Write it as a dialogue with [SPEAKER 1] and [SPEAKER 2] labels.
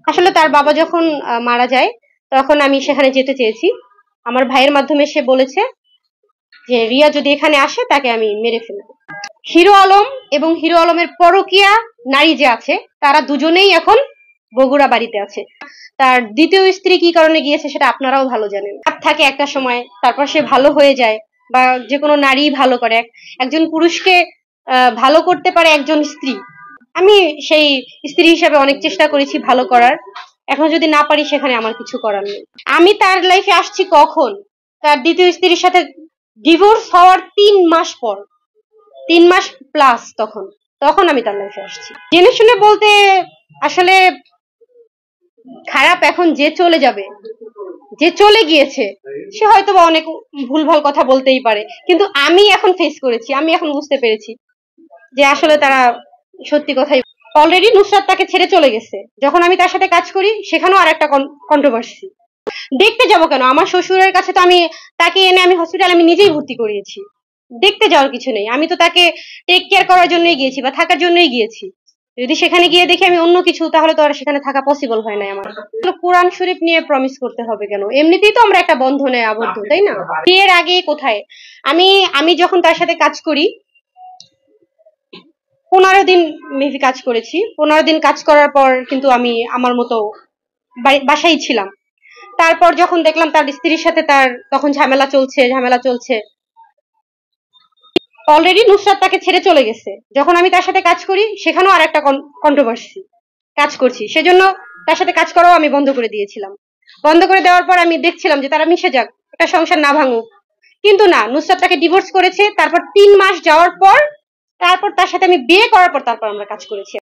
[SPEAKER 1] আসলে তার বাবা যখন মারা যায় তখন আমি সেখানে যেতে চেয়েছি। আমার ভাইয়ের মাধ্যমে সে বলেছে যে রিয়া যদি এখানে আসে তাকে আমি মেরে ফেলবো। হিরো আলম এবং হিরো আলমের পরকীয়া নারী যে আছে তারা দুজনেই এখন বগুড়া বাড়িতে আছে। তার দ্বিতীয় স্ত্রী কি কারণে গিয়েছে সেটা আপনারাও ভালো জানেন। থাকে একটা সময়, তারপর সে ভালো হয়ে যায়, বা যে কোনো নারী ভালো করে। একজন পুরুষকে ভালো করতে পারে একজন স্ত্রী। আমি সেই স্ত্রী হিসাবে অনেক চেষ্টা করেছি ভালো করার। এখন যদি না পারি সেখানে আমার কিছু করার নেই। আমি তার লাইফে আসছি কখন? তার দ্বিতীয় স্ত্রীর সাথে ডিভোর্স হওয়ার 3 মাস পর, 3 মাস প্লাস। তখন আমি তার লাইফে আসছি। জেনে শুনে বলতে আসলে খারাপ। এখন যে চলে যাবে, যে চলে গিয়েছে, সে হয়তো বা অনেক ভুলভাল কথা বলতেই পারে, কিন্তু আমি এখন ফেস করেছি, আমি এখন বুঝতে পেরেছি যে আসলে তারা সত্যি কথাই। অলরেডি নুসরাত তাকে ছেড়ে চলে গেছে। যখন আমি তার সাথে কাজ করি সেখানেও আর একটা কন্ট্রোভার্সি। দেখতে যাব কেন? আমার শ্বশুরের কাছে তো আমি তাকে এনে আমি হসপিটালে আমি নিজেই ভর্তি করিয়েছি। দেখতে যাওয়ার কিছু নেই। আমি তো তাকে টেক কেয়ার করার জন্যই গিয়েছি বা থাকার জন্যই গিয়েছি। যদি সেখানে গিয়ে দেখি আমি অন্য কিছু, তাহলে তো আর সেখানে থাকা পসিবল হয় না আমার। কোরআন শরীফ নিয়ে প্রমিস করতে হবে কেন? এমনিতেই তো আমরা একটা বন্ধনে আবদ্ধ, তাই না? বিয়ের আগে কোথায় আমি যখন তার সাথে কাজ করি 15 দিন মেবি কাজ করেছি। 15 দিন কাজ করার পর কিন্তু আমি আমার মতো বাসায় ছিলাম। তারপর যখন দেখলাম তার স্ত্রীর সাথে তার তখন ঝামেলা চলছে। অলরেডি নুসরাত তাকে ছেড়ে চলে গেছে। যখন আমি তার সাথে কাজ করি সেখানেও আর একটা কন্ট্রোভার্সি কাজ করছি, সেজন্য তার সাথে কাজ করাও আমি বন্ধ করে দিয়েছিলাম। বন্ধ করে দেওয়ার পর আমি দেখছিলাম যে তারা মিশে যাক, একটা সংসার না ভাঙুক। কিন্তু না, নুসরাত তাকে ডিভোর্স করেছে। তারপর 3 মাস যাওয়ার পর, তারপর তার সাথে আমি বিয়ে করার পর তারপর আমরা কাজ করেছি।